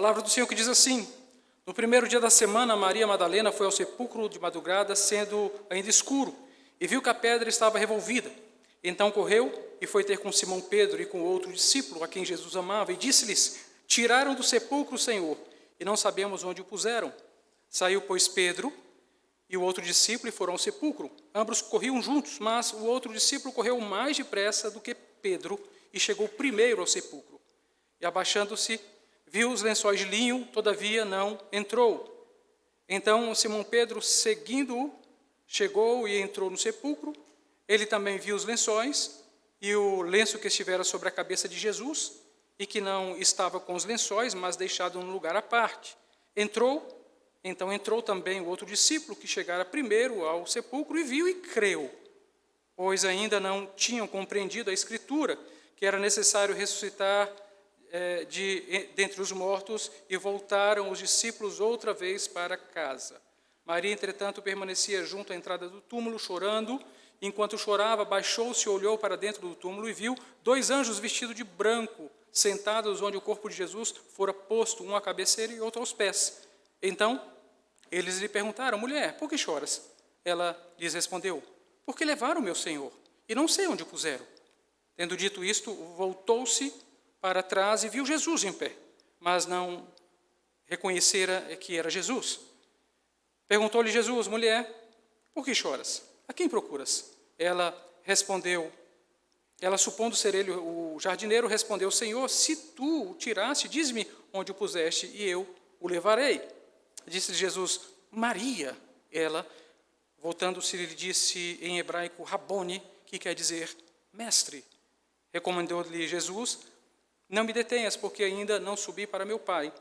Palavra do Senhor que diz assim: no primeiro dia da semana, Maria Madalena foi ao sepulcro de madrugada, sendo ainda escuro, e viu que a pedra estava revolvida. Então correu e foi ter com Simão Pedro e com outro discípulo, a quem Jesus amava, e disse-lhes: tiraram do sepulcro o Senhor, e não sabemos onde o puseram. Saiu, pois, Pedro e o outro discípulo e foram ao sepulcro. Ambos corriam juntos, mas o outro discípulo correu mais depressa do que Pedro e chegou primeiro ao sepulcro. E abaixando-se, viu os lençóis de linho, todavia não entrou. Então Simão Pedro, seguindo-o, chegou e entrou no sepulcro. Ele também viu os lençóis e o lenço que estivera sobre a cabeça de Jesus, e que não estava com os lençóis, mas deixado num lugar à parte. Então entrou também o outro discípulo, que chegara primeiro ao sepulcro, e viu e creu, pois ainda não tinham compreendido a Escritura, que era necessário ressuscitar dentre os mortos, e voltaram os discípulos outra vez para casa. Maria, entretanto, permanecia junto à entrada do túmulo, chorando. Enquanto chorava, baixou-se e olhou para dentro do túmulo e viu 2 anjos vestidos de branco, sentados onde o corpo de Jesus fora posto, um à cabeceira e outro aos pés. Então, eles lhe perguntaram: mulher, por que choras? Ela lhes respondeu: porque levaram meu Senhor, e não sei onde o puseram. Tendo dito isto, voltou-se para trás e viu Jesus em pé, mas não reconhecera que era Jesus. Perguntou-lhe Jesus: mulher, por que choras? A quem procuras? Ela respondeu, supondo ser ele o jardineiro, respondeu: Senhor, se tu o tiraste, diz-me onde o puseste, e eu o levarei. Disse Jesus: Maria. Ela, voltando-se, lhe disse em hebraico Rabone, que quer dizer mestre. Recomendou-lhe Jesus: não me detenhas, porque ainda não subi para meu Pai,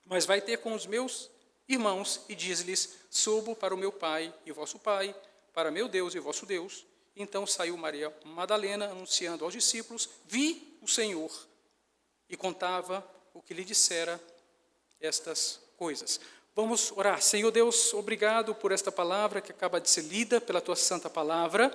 mas vai ter com os meus irmãos e diz-lhes: subo para o meu Pai e vosso Pai, para meu Deus e vosso Deus. Então saiu Maria Madalena, anunciando aos discípulos: vi o Senhor, e contava o que lhe dissera estas coisas. Vamos orar. Senhor Deus, obrigado por esta palavra que acaba de ser lida pela tua santa palavra,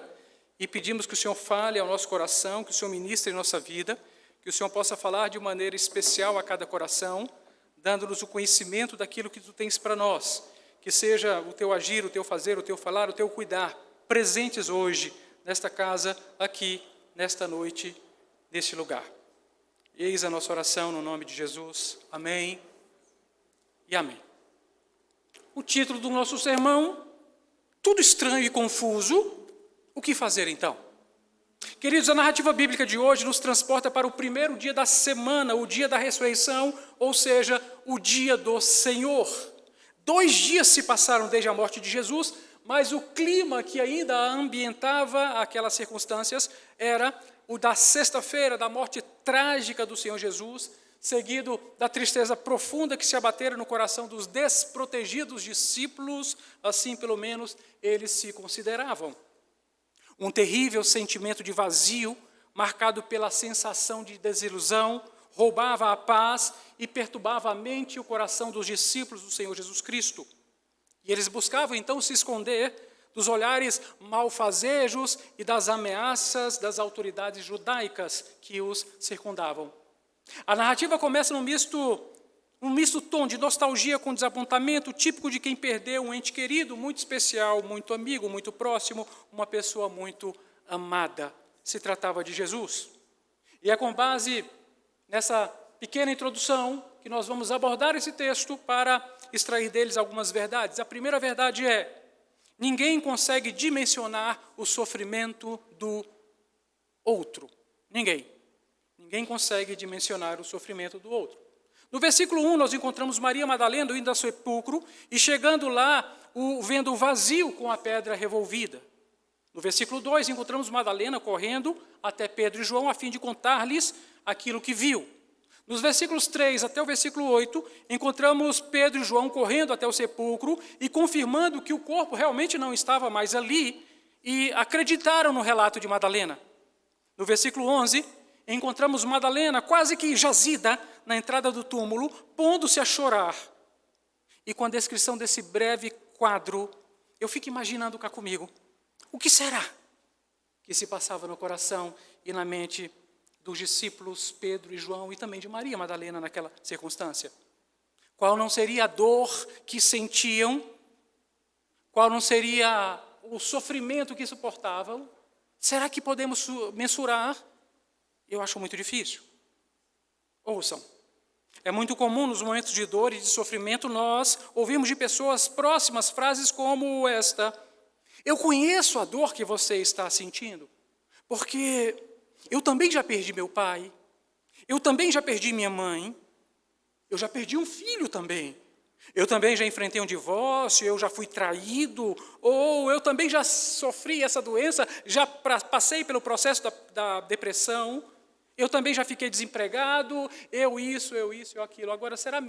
e pedimos que o Senhor fale ao nosso coração, que o Senhor ministre em nossa vida, que o Senhor possa falar de maneira especial a cada coração, dando-nos o conhecimento daquilo que tu tens para nós. Que seja o teu agir, o teu fazer, o teu falar, o teu cuidar, presentes hoje, nesta casa, aqui, nesta noite, neste lugar. Eis a nossa oração no nome de Jesus. Amém e amém. O título do nosso sermão: tudo estranho e confuso, o que fazer então? Queridos, a narrativa bíblica de hoje nos transporta para o primeiro dia da semana, o dia da ressurreição, ou seja, o dia do Senhor. 2 dias se passaram desde a morte de Jesus, mas o clima que ainda ambientava aquelas circunstâncias era o da sexta-feira, da morte trágica do Senhor Jesus, seguido da tristeza profunda que se abatera no coração dos desprotegidos discípulos, assim pelo menos eles se consideravam. Um terrível sentimento de vazio, marcado pela sensação de desilusão, roubava a paz e perturbava a mente e o coração dos discípulos do Senhor Jesus Cristo. E eles buscavam então se esconder dos olhares malfazejos e das ameaças das autoridades judaicas que os circundavam. A narrativa começa num misto tom de nostalgia com desapontamento, típico de quem perdeu um ente querido, muito especial, muito amigo, muito próximo, uma pessoa muito amada. Se tratava de Jesus. E é com base nessa pequena introdução que nós vamos abordar esse texto para extrair deles algumas verdades. A primeira verdade é: ninguém consegue dimensionar o sofrimento do outro. Ninguém consegue dimensionar o sofrimento do outro. No versículo 1, nós encontramos Maria Madalena indo ao sepulcro e chegando lá, vendo o vazio com a pedra revolvida. No versículo 2, encontramos Madalena correndo até Pedro e João a fim de contar-lhes aquilo que viu. Nos versículos 3 até o versículo 8, encontramos Pedro e João correndo até o sepulcro e confirmando que o corpo realmente não estava mais ali, e acreditaram no relato de Madalena. No versículo 11, encontramos Madalena quase que jazida na entrada do túmulo, pondo-se a chorar. E com a descrição desse breve quadro, eu fico imaginando cá comigo: o que será que se passava no coração e na mente dos discípulos Pedro e João e também de Maria Madalena naquela circunstância? Qual não seria a dor que sentiam? Qual não seria o sofrimento que suportavam? Será que podemos mensurar? Eu acho muito difícil. Ouçam, é muito comum nos momentos de dor e de sofrimento nós ouvirmos de pessoas próximas frases como esta: eu conheço a dor que você está sentindo, porque eu também já perdi meu pai, eu também já perdi minha mãe, eu já perdi um filho também, eu também já enfrentei um divórcio, eu já fui traído, ou eu também já sofri essa doença, já passei pelo processo da depressão, eu também já fiquei desempregado, eu isso, eu aquilo. Agora, será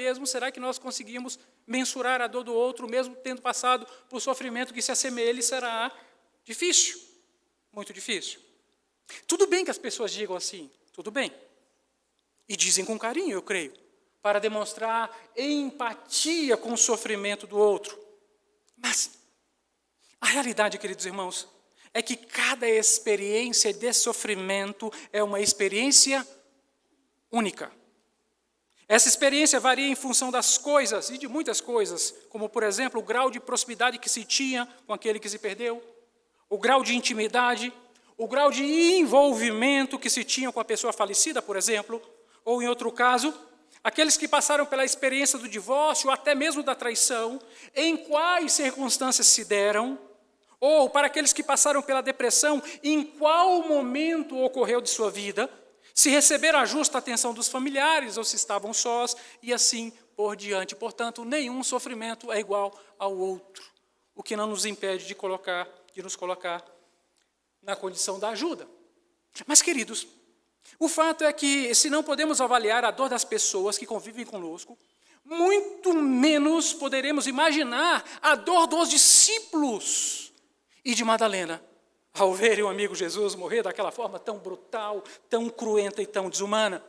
que nós conseguimos mensurar a dor do outro, mesmo tendo passado por sofrimento que se assemelhe? Será difícil, muito difícil. Tudo bem que as pessoas digam assim, tudo bem. E dizem com carinho, eu creio, para demonstrar empatia com o sofrimento do outro. Mas a realidade, queridos irmãos, é que cada experiência de sofrimento é uma experiência única. Essa experiência varia em função das coisas, e de muitas coisas, como, por exemplo, o grau de proximidade que se tinha com aquele que se perdeu, o grau de intimidade, o grau de envolvimento que se tinha com a pessoa falecida, por exemplo, ou, em outro caso, aqueles que passaram pela experiência do divórcio, ou até mesmo da traição, em quais circunstâncias se deram, ou para aqueles que passaram pela depressão, em qual momento ocorreu de sua vida, se receberam a justa atenção dos familiares, ou se estavam sós, e assim por diante. Portanto, nenhum sofrimento é igual ao outro, o que não nos impede de nos colocar na condição da ajuda. Mas, queridos, o fato é que, se não podemos avaliar a dor das pessoas que convivem conosco, muito menos poderemos imaginar a dor dos discípulos e de Madalena, ao verem o amigo Jesus morrer daquela forma tão brutal, tão cruenta e tão desumana.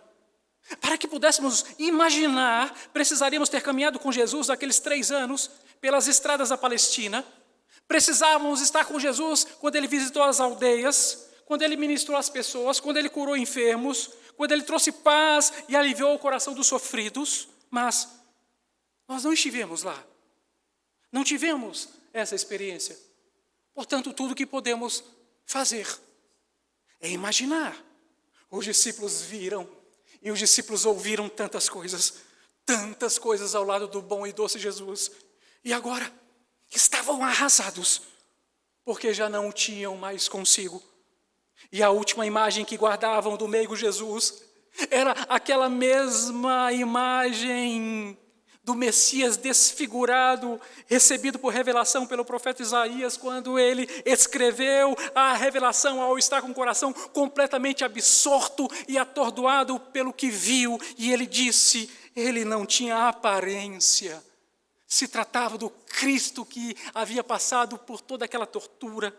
Para que pudéssemos imaginar, precisaríamos ter caminhado com Jesus naqueles 3 anos pelas estradas da Palestina. Precisávamos estar com Jesus quando ele visitou as aldeias, quando ele ministrou às pessoas, quando ele curou enfermos, quando ele trouxe paz e aliviou o coração dos sofridos. Mas nós não estivemos lá. Não tivemos essa experiência. Portanto, tudo que podemos fazer é imaginar. Os discípulos viram e os discípulos ouviram tantas coisas ao lado do bom e doce Jesus. E agora estavam arrasados, porque já não o tinham mais consigo. E a última imagem que guardavam do meigo Jesus era aquela mesma imagem do Messias desfigurado, recebido por revelação pelo profeta Isaías, quando ele escreveu a revelação ao estar com o coração completamente absorto e atordoado pelo que viu. E ele disse, ele não tinha aparência. Se tratava do Cristo que havia passado por toda aquela tortura.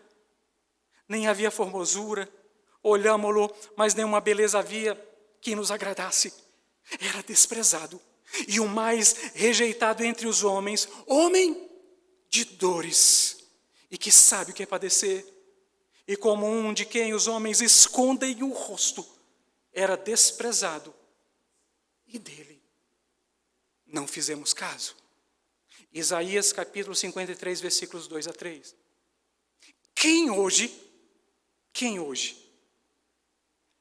Nem havia formosura, olhámo-lo, mas nenhuma beleza havia que nos agradasse. Era desprezado. E o mais rejeitado entre os homens, homem de dores, e que sabe o que é padecer, e como um de quem os homens escondem o rosto, era desprezado, e dele não fizemos caso. Isaías capítulo 53, versículos 2 a 3. Quem hoje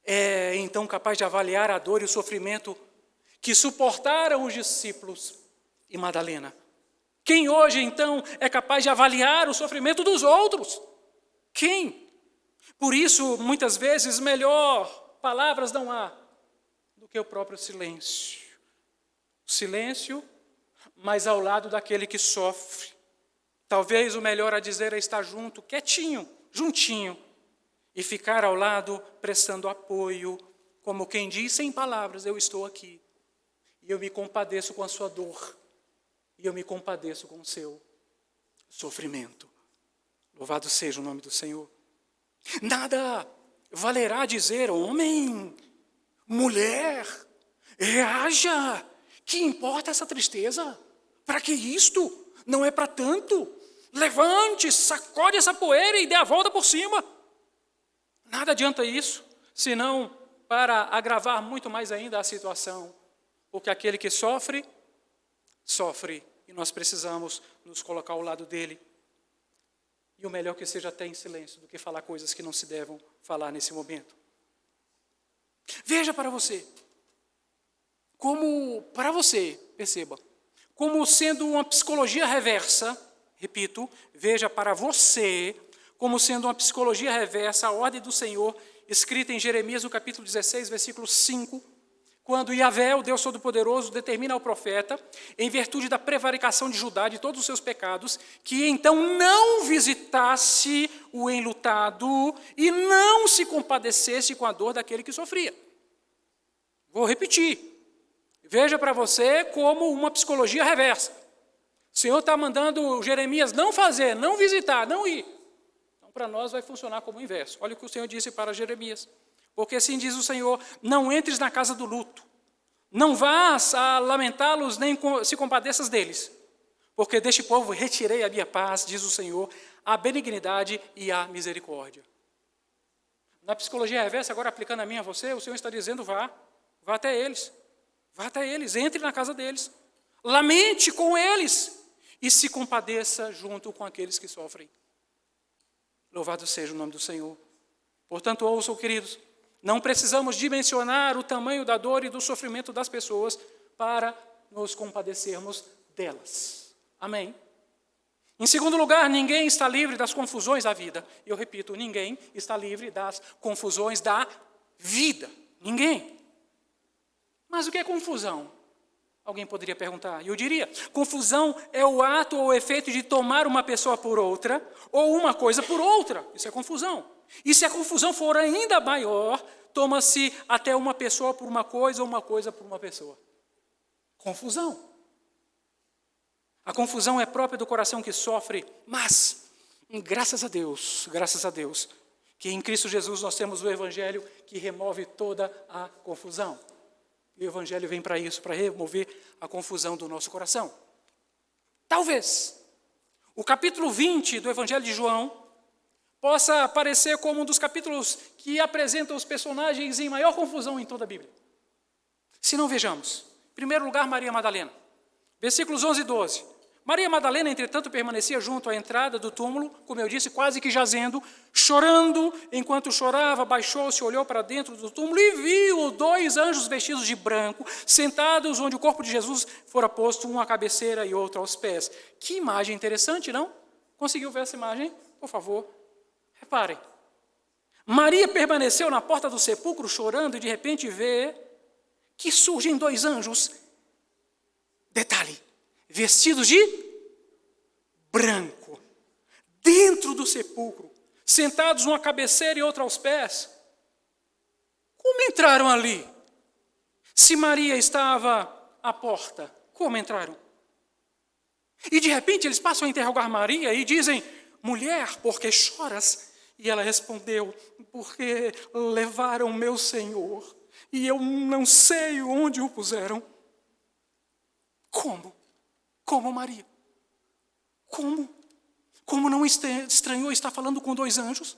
é então capaz de avaliar a dor e o sofrimento que suportaram os discípulos e Madalena? Quem hoje, então, é capaz de avaliar o sofrimento dos outros? Quem? Por isso, muitas vezes, melhor palavras não há do que o próprio silêncio. O silêncio, mas ao lado daquele que sofre. Talvez o melhor a dizer é estar junto, quietinho, juntinho, e ficar ao lado prestando apoio, como quem diz sem palavras, eu estou aqui. E eu me compadeço com a sua dor. E eu me compadeço com o seu sofrimento. Louvado seja o nome do Senhor. Nada valerá dizer, homem, mulher, reaja. Que importa essa tristeza? Para que isto? Não é para tanto. Levante, sacode essa poeira e dê a volta por cima. Nada adianta isso, senão para agravar muito mais ainda a situação. Porque aquele que sofre sofre e nós precisamos nos colocar ao lado dele. E o melhor que seja até em silêncio do que falar coisas que não se devem falar nesse momento. Veja para você, perceba, como sendo uma psicologia reversa, repito, veja para você, como sendo uma psicologia reversa, a ordem do Senhor, escrita em Jeremias, no capítulo 16, versículo 5, quando Yahvé, o Deus Todo-Poderoso, determina ao profeta, em virtude da prevaricação de Judá, de todos os seus pecados, que então não visitasse o enlutado e não se compadecesse com a dor daquele que sofria. Vou repetir. Veja para você como uma psicologia reversa. O Senhor está mandando Jeremias não fazer, não visitar, não ir. Então, para nós vai funcionar como o inverso. Olha o que o Senhor disse para Jeremias. Porque assim diz o Senhor, não entres na casa do luto, não vás a lamentá-los, nem se compadeças deles. Porque deste povo retirei a minha paz, diz o Senhor, a benignidade e a misericórdia. Na psicologia reversa, agora aplicando a mim a você, o Senhor está dizendo, vá até eles. Vá até eles, entre na casa deles, lamente com eles e se compadeça junto com aqueles que sofrem. Louvado seja o nome do Senhor. Portanto, ouçam, queridos, não precisamos dimensionar o tamanho da dor e do sofrimento das pessoas para nos compadecermos delas. Amém? Em segundo lugar, ninguém está livre das confusões da vida. Eu repito, ninguém está livre das confusões da vida. Ninguém. Mas o que é confusão? Alguém poderia perguntar. E eu diria, confusão é o ato ou o efeito de tomar uma pessoa por outra, ou uma coisa por outra. Isso é confusão. E se a confusão for ainda maior, toma-se até uma pessoa por uma coisa, ou uma coisa por uma pessoa. Confusão. A confusão é própria do coração que sofre, mas, graças a Deus, que em Cristo Jesus nós temos o Evangelho que remove toda a confusão. E o Evangelho vem para isso, para remover a confusão do nosso coração. Talvez o capítulo 20 do Evangelho de João possa aparecer como um dos capítulos que apresentam os personagens em maior confusão em toda a Bíblia. Se não, vejamos. Em primeiro lugar, Maria Madalena. Versículos 11 e 12. Maria Madalena, entretanto, permanecia junto à entrada do túmulo, como eu disse, quase que jazendo, chorando. Enquanto chorava, baixou-se, olhou para dentro do túmulo e viu 2 anjos vestidos de branco, sentados onde o corpo de Jesus fora posto, um à cabeceira e outro aos pés. Que imagem interessante, não? Conseguiu ver essa imagem? Por favor, reparem. Maria permaneceu na porta do sepulcro chorando e de repente vê que surgem 2 anjos. Detalhe. Vestidos de branco, dentro do sepulcro, sentados uma à cabeceira e outra aos pés. Como entraram ali? Se Maria estava à porta, como entraram? E de repente eles passam a interrogar Maria e dizem, mulher, por que choras? E ela respondeu, porque levaram meu Senhor e eu não sei onde o puseram. Como? Como Maria? Como? Como não estranhou estar falando com 2 anjos?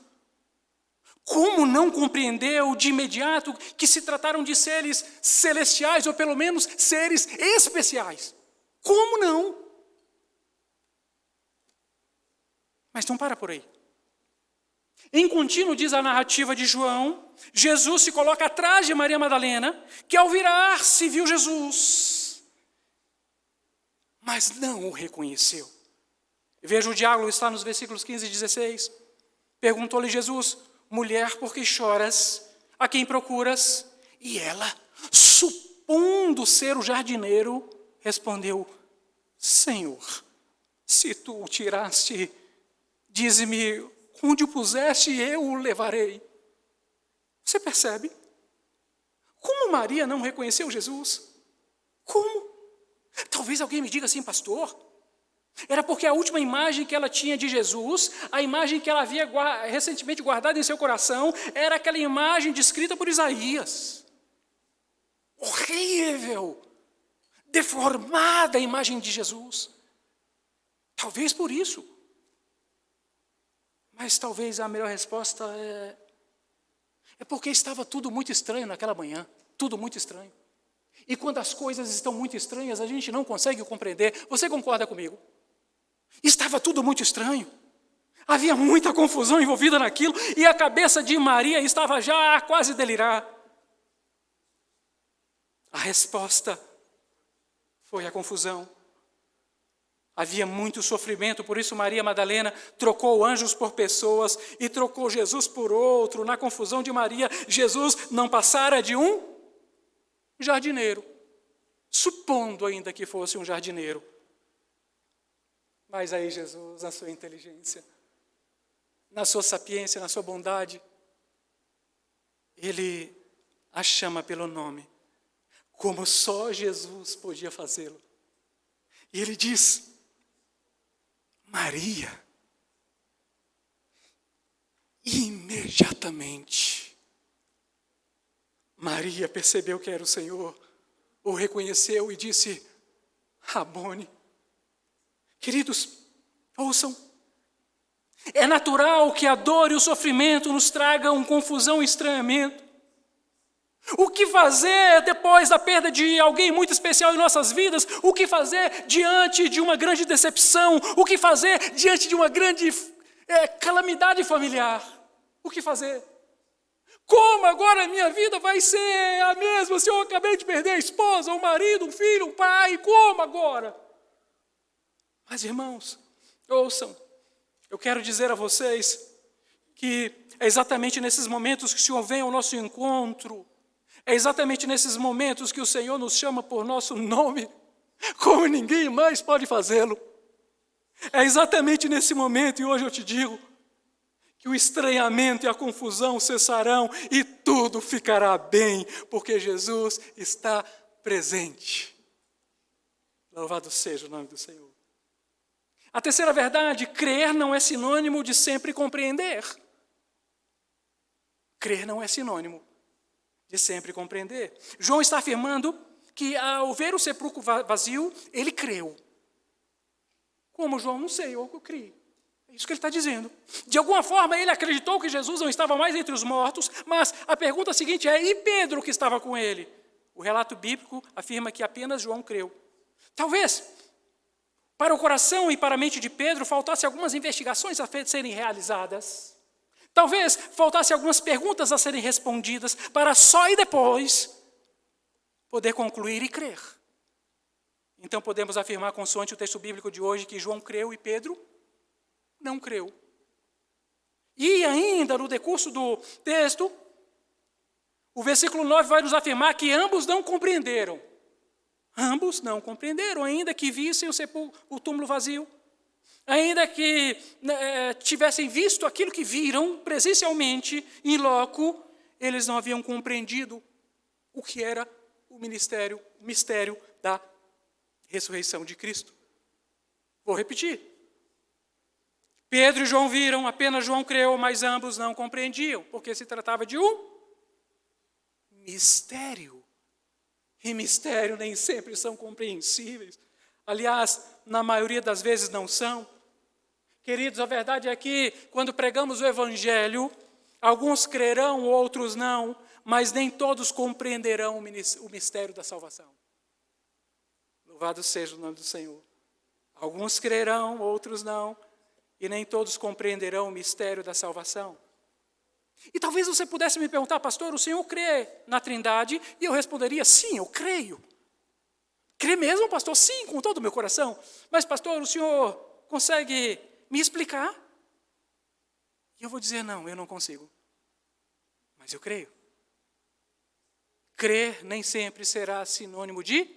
Como não compreendeu de imediato que se trataram de seres celestiais, ou pelo menos seres especiais? Como não? Mas não para por aí. Em contínuo, diz a narrativa de João, Jesus se coloca atrás de Maria Madalena, que ao virar-se viu Jesus, mas não o reconheceu. Veja, o diálogo está nos versículos 15 e 16. Perguntou-lhe Jesus, mulher, por que choras? A quem procuras? E ela, supondo ser o jardineiro, respondeu, Senhor, se tu o tiraste, dize-me onde o puseste e eu o levarei. Você percebe? Como Maria não reconheceu Jesus? Como? Talvez alguém me diga assim, pastor, era porque a última imagem que ela tinha de Jesus, a imagem que ela havia recentemente guardada em seu coração, era aquela imagem descrita por Isaías. Horrível, deformada a imagem de Jesus. Talvez por isso. Mas talvez a melhor resposta é porque estava tudo muito estranho naquela manhã, tudo muito estranho. E quando as coisas estão muito estranhas, a gente não consegue compreender. Você concorda comigo? Estava tudo muito estranho. Havia muita confusão envolvida naquilo, e a cabeça de Maria estava já a quase delirar. A resposta foi a confusão. Havia muito sofrimento, por isso Maria Madalena trocou anjos por pessoas e trocou Jesus por outro. Na confusão de Maria, Jesus não passara de um jardineiro, supondo ainda que fosse um jardineiro. Mas aí Jesus, na sua inteligência, na sua sapiência, na sua bondade, ele a chama pelo nome, como só Jesus podia fazê-lo. E ele diz: Maria. Imediatamente, Maria percebeu que era o Senhor, o reconheceu e disse: Rabone. Queridos, ouçam. É natural que a dor e o sofrimento nos tragam confusão e estranhamento. O que fazer depois da perda de alguém muito especial em nossas vidas? O que fazer diante de uma grande decepção? O que fazer diante de uma grande calamidade familiar? O que fazer? Como agora a minha vida vai ser a mesma se eu acabei de perder a esposa, um marido, um filho, um pai? Como agora? Mas, irmãos, ouçam, eu quero dizer a vocês que é exatamente nesses momentos que o Senhor vem ao nosso encontro. É exatamente nesses momentos que o Senhor nos chama por nosso nome, como ninguém mais pode fazê-lo. É exatamente nesse momento, e hoje eu te digo, que o estranhamento e a confusão cessarão e tudo ficará bem, porque Jesus está presente. Louvado seja o nome do Senhor. A terceira verdade: crer não é sinônimo de sempre compreender. Crer não é sinônimo de sempre compreender. João está afirmando que ao ver o sepulcro vazio, ele creu. Como, João? Não sei, eu criei. É isso que ele está dizendo. De alguma forma, ele acreditou que Jesus não estava mais entre os mortos, mas a pergunta seguinte é: e Pedro que estava com ele? O relato bíblico afirma que apenas João creu. Talvez, para o coração e para a mente de Pedro, faltasse algumas investigações a serem realizadas. Talvez faltasse algumas perguntas a serem respondidas para só e depois poder concluir e crer. Então podemos afirmar, consoante o texto bíblico de hoje, que João creu e Pedro não creu. E ainda no decurso do texto, o versículo 9 vai nos afirmar que ambos não compreenderam. Ambos não compreenderam, ainda que vissem o túmulo vazio. Ainda que tivessem visto aquilo que viram presencialmente, em loco, eles não haviam compreendido o que era o mistério da ressurreição de Cristo. Vou repetir. Pedro e João viram, apenas João creu, mas ambos não compreendiam, porque se tratava de um mistério. E mistério nem sempre são compreensíveis. Aliás, na maioria das vezes não são. Queridos, a verdade é que, quando pregamos o Evangelho, alguns crerão, outros não, mas nem todos compreenderão o mistério da salvação. Louvado seja o nome do Senhor. Alguns crerão, outros não, e nem todos compreenderão o mistério da salvação. E talvez você pudesse me perguntar: pastor, o senhor crê na Trindade? E eu responderia: sim, eu creio. Crê mesmo, pastor? Sim, com todo o meu coração. Mas, pastor, o senhor consegue me explicar? E eu vou dizer: não, eu não consigo. Mas eu creio. Crer nem sempre será sinônimo de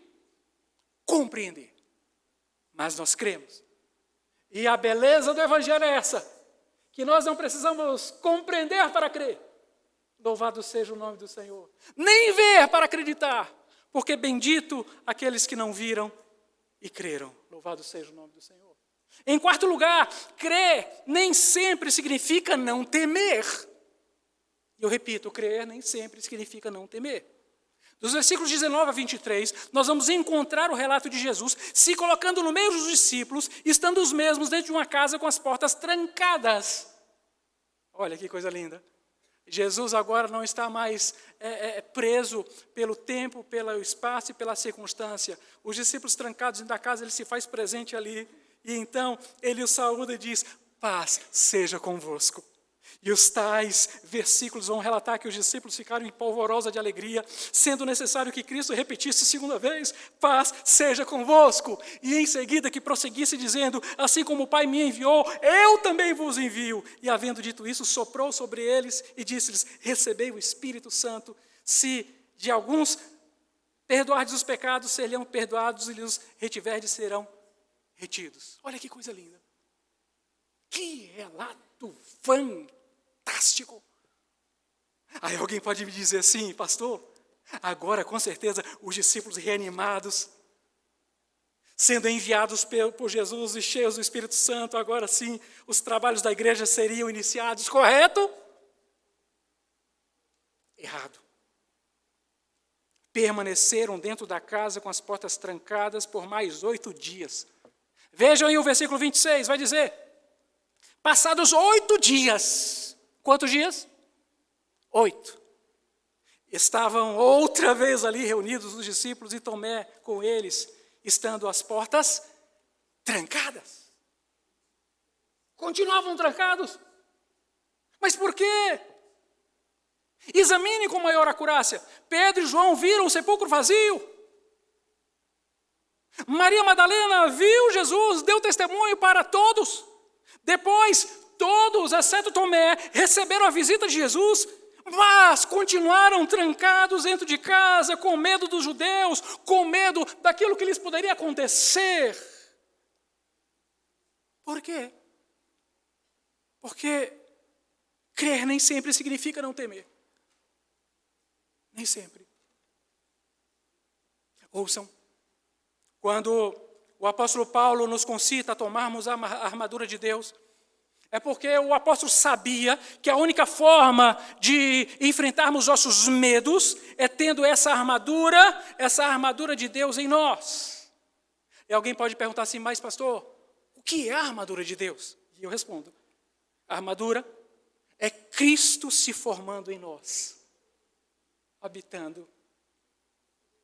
compreender. Mas nós cremos. E a beleza do Evangelho é essa: que nós não precisamos compreender para crer. Louvado seja o nome do Senhor. Nem ver para acreditar, porque bendito aqueles que não viram e creram. Louvado seja o nome do Senhor. Em quarto lugar, crer nem sempre significa não temer. E eu repito, crer nem sempre significa não temer. Dos versículos 19 a 23, nós vamos encontrar o relato de Jesus se colocando no meio dos discípulos, estando os mesmos dentro de uma casa com as portas trancadas. Olha que coisa linda. Jesus agora não está mais preso pelo tempo, pelo espaço e pela circunstância. Os discípulos trancados dentro da casa, ele se faz presente ali. E então ele os saúda e diz: paz seja convosco. E os tais versículos vão relatar que os discípulos ficaram em polvorosa de alegria, sendo necessário que Cristo repetisse segunda vez: paz seja convosco. E em seguida que prosseguisse dizendo: assim como o Pai me enviou, eu também vos envio. E havendo dito isso, soprou sobre eles e disse-lhes: recebei o Espírito Santo. Se de alguns perdoardes os pecados, serão perdoados, e os retiverdes, serão retidos. Olha que coisa linda. Que relato fantástico. Aí alguém pode me dizer assim: pastor, agora com certeza os discípulos reanimados, sendo enviados por Jesus e cheios do Espírito Santo, agora sim os trabalhos da igreja seriam iniciados, correto? Errado. Permaneceram dentro da casa com as portas trancadas por mais 8 dias. Vejam aí o versículo 26, vai dizer: passados 8 dias, quantos dias? 8. Estavam outra vez ali reunidos os discípulos e Tomé com eles, estando as portas trancadas. Continuavam trancados. Mas por quê? Examine com maior acurácia. Pedro e João viram o sepulcro vazio. Maria Madalena viu Jesus, deu testemunho para todos. Depois, todos, exceto Tomé, receberam a visita de Jesus, mas continuaram trancados dentro de casa, com medo dos judeus, com medo daquilo que lhes poderia acontecer. Por quê? Porque crer nem sempre significa não temer. Nem sempre. Ouçam, quando o apóstolo Paulo nos concita a tomarmos a armadura de Deus, é porque o apóstolo sabia que a única forma de enfrentarmos nossos medos é tendo essa armadura de Deus em nós. E alguém pode perguntar assim: mas pastor, o que é a armadura de Deus? E eu respondo: a armadura é Cristo se formando em nós, habitando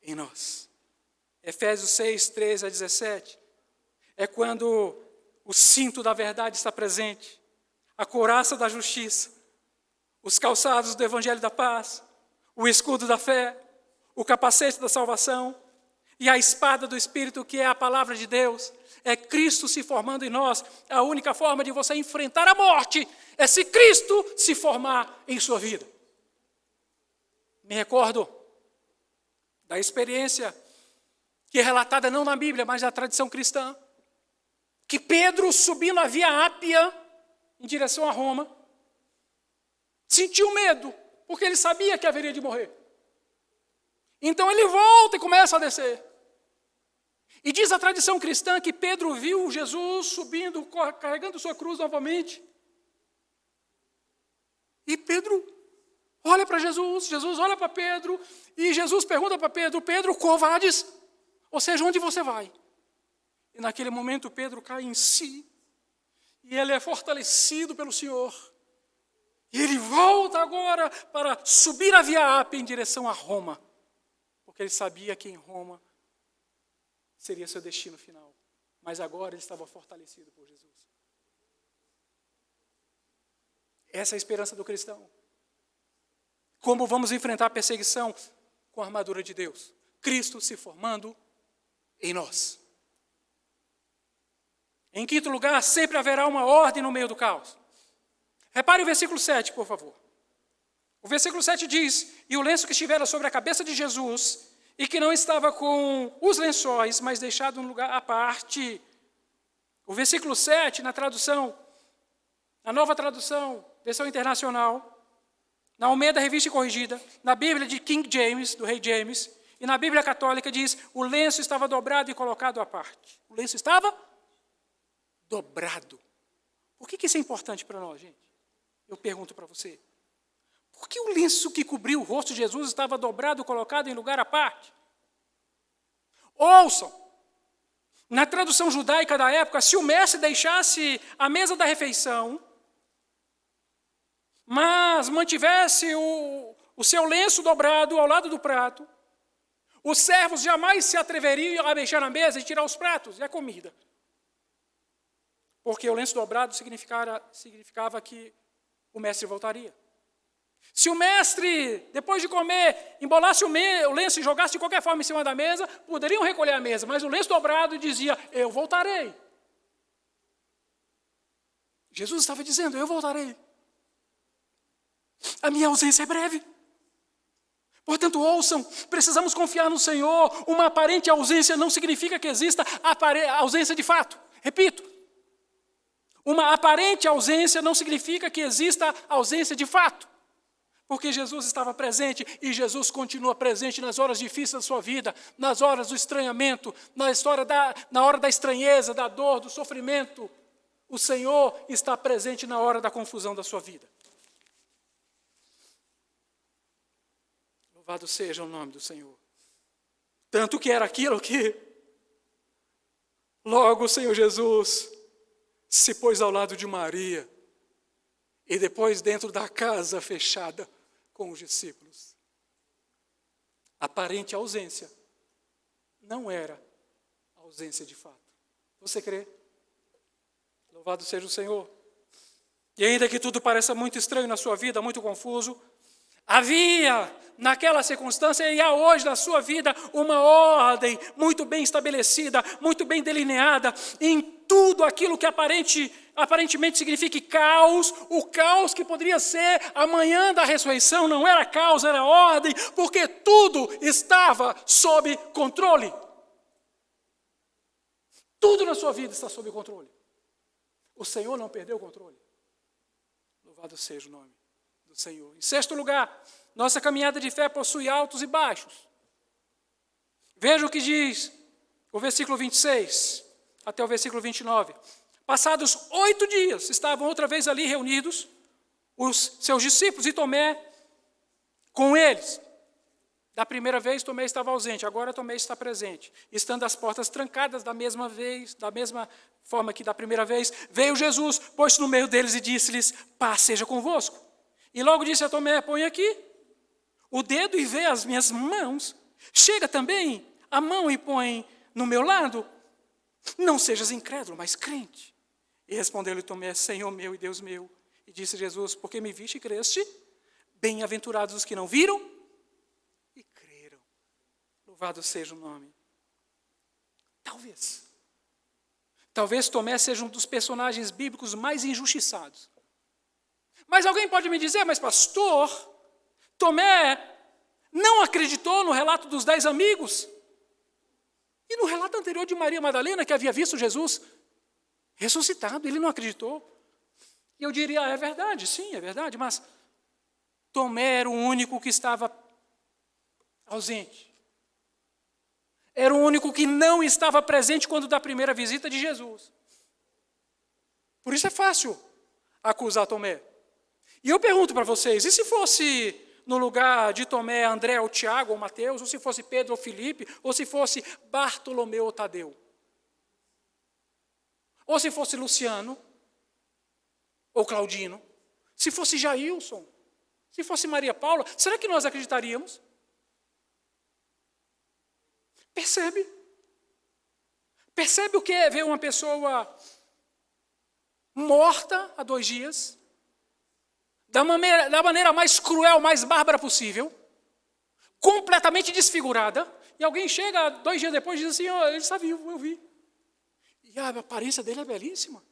em nós. Efésios 6, 13 a 17, é quando o cinto da verdade está presente, a couraça da justiça, os calçados do evangelho da paz, o escudo da fé, o capacete da salvação e a espada do Espírito, que é a palavra de Deus. É Cristo se formando em nós. A única forma de você enfrentar a morte é se Cristo se formar em sua vida. Me recordo da experiência que é relatada não na Bíblia, mas na tradição cristã, que Pedro, subindo a Via Ápia em direção a Roma, sentiu medo, porque ele sabia que haveria de morrer. Então ele volta e começa a descer. E diz a tradição cristã que Pedro viu Jesus subindo, carregando sua cruz novamente. E Pedro olha para Jesus, Jesus olha para Pedro, e Jesus pergunta para Pedro: Pedro, covardes, ou seja, onde você vai? E naquele momento Pedro cai em si, e ele é fortalecido pelo Senhor. E ele volta agora para subir a Via Ápia em direção a Roma, porque ele sabia que em Roma seria seu destino final. Mas agora ele estava fortalecido por Jesus. Essa é a esperança do cristão. Como vamos enfrentar a perseguição? Com a armadura de Deus. Cristo se formando em nós. Em quinto lugar, sempre haverá uma ordem no meio do caos. Repare o versículo 7, por favor. O versículo 7 diz: e o lenço que estivera sobre a cabeça de Jesus, e que não estava com os lençóis, mas deixado em lugar à parte. O versículo 7, na tradução, na nova tradução, versão internacional, na Almeida Revista e Corrigida, na Bíblia de King James, do rei James, e na Bíblia Católica diz: o lenço estava dobrado e colocado à parte. O lenço estava dobrado. Por que isso é importante para nós, gente? Eu pergunto para você. Por que o lenço que cobriu o rosto de Jesus estava dobrado e colocado em lugar à parte? Ouçam, na tradução judaica da época, se o mestre deixasse a mesa da refeição, mas apenas mantivesse o seu lenço dobrado ao lado do prato, os servos jamais se atreveriam a mexer na mesa e tirar os pratos e a comida. Porque o lenço dobrado significava que o mestre voltaria. Se o mestre, depois de comer, embolasse o lenço e jogasse de qualquer forma em cima da mesa, poderiam recolher a mesa, mas o lenço dobrado dizia, eu voltarei. Jesus estava dizendo, eu voltarei. A minha ausência é breve. Portanto, ouçam, precisamos confiar no Senhor. Uma aparente ausência não significa que exista ausência de fato. Repito, uma aparente ausência não significa que exista ausência de fato. Porque Jesus estava presente e Jesus continua presente nas horas difíceis da sua vida, nas horas do estranhamento, na hora da estranheza, da dor, do sofrimento. O Senhor está presente na hora da confusão da sua vida. Louvado seja o nome do Senhor. Tanto que era aquilo que logo o Senhor Jesus se pôs ao lado de Maria e depois dentro da casa fechada com os discípulos. Aparente ausência não era ausência de fato. Você crê? Louvado seja o Senhor. E ainda que tudo pareça muito estranho na sua vida, muito confuso, havia naquela circunstância e há hoje na sua vida uma ordem muito bem estabelecida, muito bem delineada em tudo aquilo que aparentemente signifique caos. O caos que poderia ser a manhã da ressurreição não era caos, era ordem, porque tudo estava sob controle. Tudo na sua vida está sob controle. O Senhor não perdeu o controle. Louvado seja o nome do Senhor. Em sexto lugar, nossa caminhada de fé possui altos e baixos. Veja o que diz o versículo 26 até o versículo 29. Passados 8 dias, estavam outra vez ali reunidos os seus discípulos e Tomé com eles. Da primeira vez, Tomé estava ausente, agora Tomé está presente. Estando as portas trancadas da mesma forma que da primeira vez, veio Jesus, pôs-se no meio deles e disse-lhes, paz seja convosco. E logo disse a Tomé, põe aqui o dedo e vê as minhas mãos. Chega também a mão e põe no meu lado. Não sejas incrédulo, mas crente. E respondeu-lhe Tomé, Senhor meu e Deus meu. E disse Jesus, porque me viste e creste, bem-aventurados os que não viram e creram. Louvado seja o nome. Talvez Tomé seja um dos personagens bíblicos mais injustiçados. Mas alguém pode me dizer, mas pastor, Tomé não acreditou no relato dos 10 amigos? E no relato anterior de Maria Madalena, que havia visto Jesus ressuscitado, ele não acreditou. E eu diria, é verdade, sim, é verdade, mas Tomé era o único que estava ausente. Era o único que não estava presente quando da primeira visita de Jesus. Por isso é fácil acusar Tomé. E eu pergunto para vocês, e se fosse no lugar de Tomé, André ou Tiago ou Mateus, ou se fosse Pedro ou Filipe, ou se fosse Bartolomeu ou Tadeu? Ou se fosse Luciano ou Claudino? Se fosse Jailson? Se fosse Maria Paula? Será que nós acreditaríamos? Percebe? Percebe o que é ver uma pessoa morta há 2 dias? Da maneira mais cruel, mais bárbara possível, completamente desfigurada, e alguém chega 2 dias depois e diz assim, ele está vivo, eu vi. E a aparência dele é belíssima.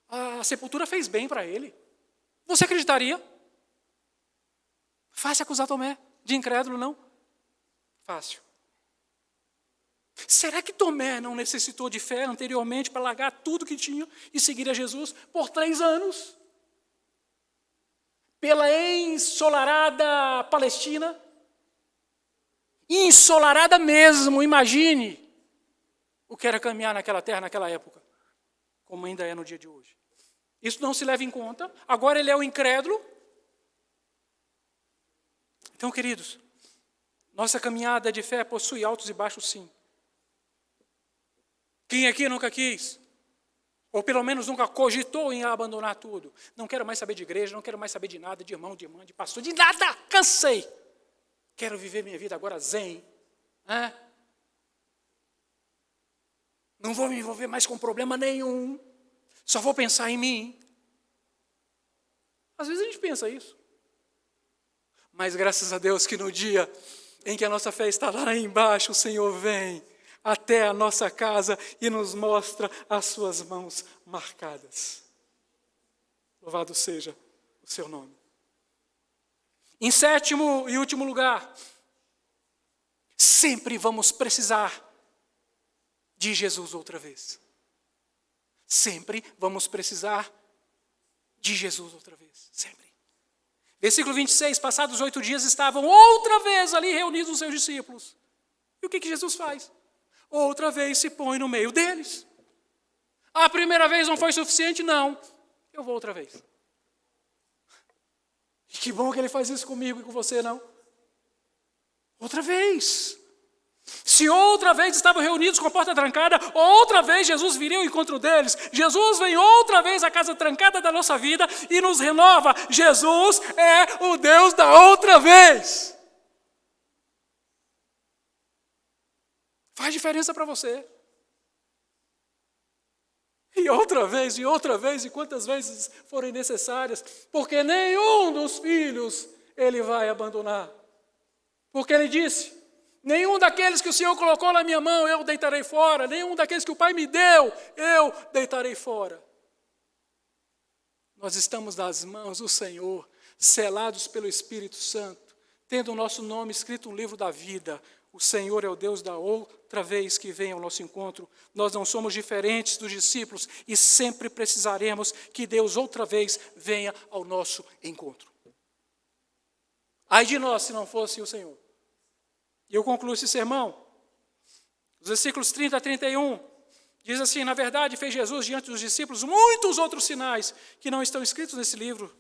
A sepultura fez bem para ele. Você acreditaria? Fácil acusar Tomé de incrédulo, não? Fácil. Será que Tomé não necessitou de fé anteriormente para largar tudo que tinha e seguir a Jesus por 3 anos? Pela ensolarada Palestina? Ensolarada mesmo, imagine o que era caminhar naquela terra, naquela época, como ainda é no dia de hoje. Isso não se leva em conta. Agora ele é o incrédulo. Então, queridos, nossa caminhada de fé possui altos e baixos, sim. Quem aqui nunca quis Ou pelo menos nunca cogitou em abandonar tudo. Não quero mais saber de igreja, não quero mais saber de nada, de irmão, de irmã, de pastor, de nada, cansei. Quero viver minha vida agora zen. Não vou me envolver mais com problema nenhum. Só vou pensar em mim. Às vezes a gente pensa isso. Mas graças a Deus que no dia em que a nossa fé está lá embaixo, o Senhor vem até a nossa casa e nos mostra as suas mãos marcadas. Louvado seja o seu nome. Em sétimo e último lugar, sempre vamos precisar de Jesus outra vez. Sempre vamos precisar de Jesus outra vez. Sempre. Versículo 26, passados 8 dias, estavam outra vez ali reunidos os seus discípulos. E o que Jesus faz? Outra vez se põe no meio deles. A primeira vez não foi suficiente? Não. Eu vou outra vez. E que bom que ele faz isso comigo e com você, não? Outra vez. Se outra vez estavam reunidos com a porta trancada, outra vez Jesus viria ao encontro deles. Jesus vem outra vez à casa trancada da nossa vida e nos renova. Jesus é o Deus da outra vez. Faz diferença para você. E outra vez, e quantas vezes forem necessárias, porque nenhum dos filhos ele vai abandonar. Porque ele disse: nenhum daqueles que o Senhor colocou na minha mão eu deitarei fora, nenhum daqueles que o Pai me deu eu deitarei fora. Nós estamos nas mãos do Senhor, selados pelo Espírito Santo, tendo o nosso nome escrito no livro da vida. O Senhor é o Deus da outra vez que vem ao nosso encontro. Nós não somos diferentes dos discípulos e sempre precisaremos que Deus outra vez venha ao nosso encontro. Ai de nós se não fosse o Senhor. E eu concluo esse sermão. Os versículos 30 a 31 diz assim: na verdade fez Jesus diante dos discípulos muitos outros sinais que não estão escritos nesse livro.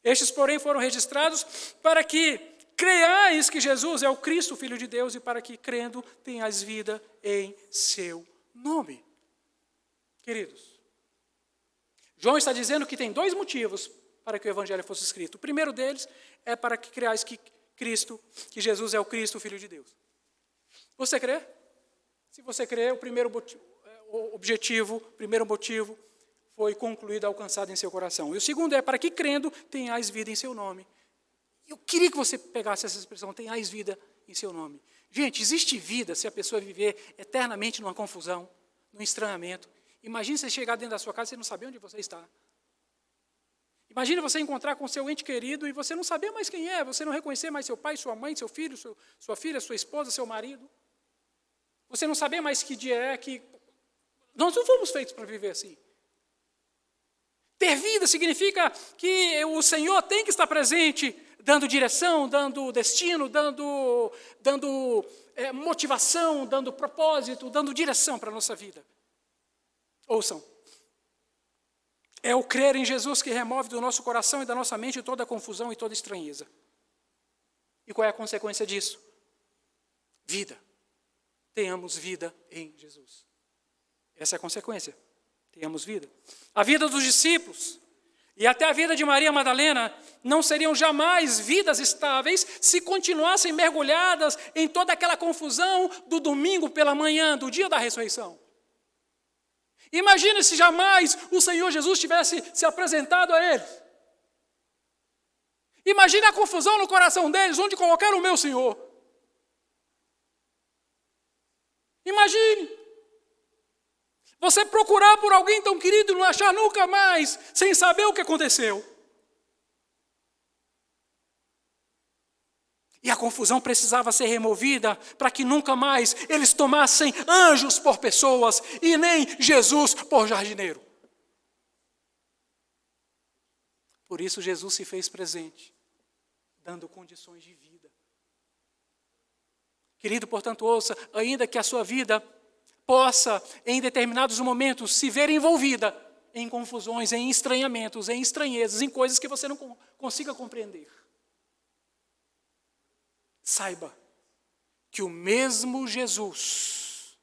Estes, porém, foram registrados para que creiais que Jesus é o Cristo, o Filho de Deus, e para que, crendo, tenhais vida em seu nome. Queridos, João está dizendo que tem 2 motivos para que o Evangelho fosse escrito. O primeiro deles é para que creiais que Jesus é o Cristo, o Filho de Deus. Você crê? Se você crê, o primeiro motivo foi concluído, alcançado em seu coração. E o segundo é para que, crendo, tenhais vida em seu nome. Eu queria que você pegasse essa expressão, tenhais vida em seu nome. Gente, existe vida se a pessoa viver eternamente numa confusão, num estranhamento. Imagine você chegar dentro da sua casa e você não saber onde você está. Imagine você encontrar com seu ente querido e você não saber mais quem é, você não reconhecer mais seu pai, sua mãe, seu filho, sua filha, sua esposa, seu marido. Você não saber mais que dia é, que nós não fomos feitos para viver assim. Ter vida significa que o Senhor tem que estar presente, dando direção, dando destino, dando motivação, dando propósito, dando direção para a nossa vida. Ouçam. É o crer em Jesus que remove do nosso coração e da nossa mente toda a confusão e toda a estranheza. E qual é a consequência disso? Vida. Tenhamos vida em Jesus. Essa é a consequência. Tenhamos vida. A vida dos discípulos e até a vida de Maria Madalena não seriam jamais vidas estáveis se continuassem mergulhadas em toda aquela confusão do domingo pela manhã, do dia da ressurreição. Imagine se jamais o Senhor Jesus tivesse se apresentado a eles. Imagine a confusão no coração deles, onde colocaram o meu Senhor. Imagine. Você procurar por alguém tão querido e não achar nunca mais, sem saber o que aconteceu. E a confusão precisava ser removida para que nunca mais eles tomassem anjos por pessoas e nem Jesus por jardineiro. Por isso Jesus se fez presente, dando condições de vida. Querido, portanto, ouça, ainda que a sua vida possa, em determinados momentos, se ver envolvida em confusões, em estranhamentos, em estranhezas, em coisas que você não consiga compreender. Saiba que o mesmo Jesus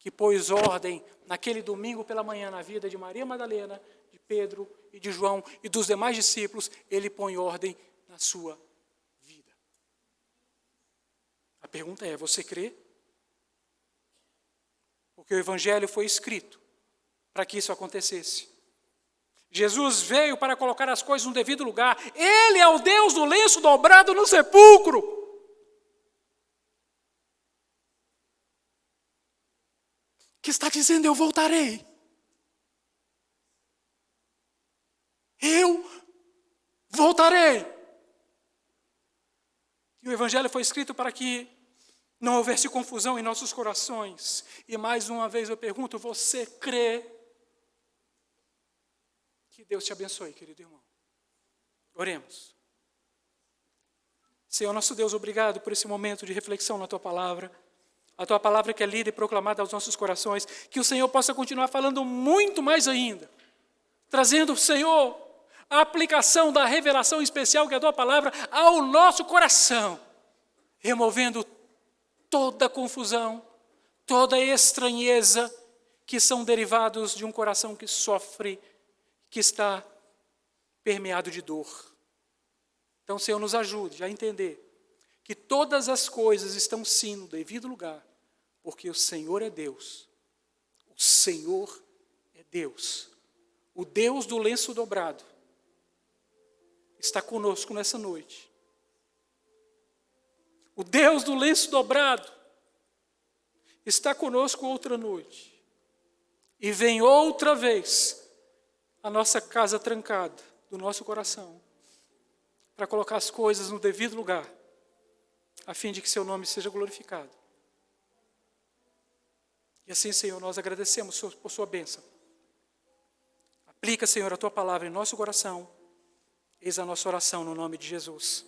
que pôs ordem naquele domingo pela manhã na vida de Maria Madalena, de Pedro e de João e dos demais discípulos, ele põe ordem na sua vida. A pergunta é, você crê? Porque o Evangelho foi escrito para que isso acontecesse. Jesus veio para colocar as coisas no devido lugar. Ele é o Deus do lenço dobrado no sepulcro. Que está dizendo, eu voltarei. Eu voltarei. E o Evangelho foi escrito para que não houvesse confusão em nossos corações. E mais uma vez eu pergunto, você crê? Que Deus te abençoe, querido irmão. Oremos. Senhor nosso Deus, obrigado por esse momento de reflexão na Tua palavra. A Tua palavra que é lida e proclamada aos nossos corações. Que o Senhor possa continuar falando muito mais ainda. Trazendo, Senhor, a aplicação da revelação especial que é a Tua palavra ao nosso coração. Removendo toda confusão, toda estranheza que são derivados de um coração que sofre, que está permeado de dor. Então, Senhor, nos ajude a entender que todas as coisas estão sim no devido lugar, porque o Senhor é Deus. O Senhor é Deus. O Deus do lenço dobrado está conosco nessa noite. O Deus do lenço dobrado está conosco outra noite. E vem outra vez a nossa casa trancada do nosso coração para colocar as coisas no devido lugar, a fim de que seu nome seja glorificado. E assim, Senhor, nós agradecemos por sua bênção. Aplica, Senhor, a tua palavra em nosso coração. Eis a nossa oração no nome de Jesus.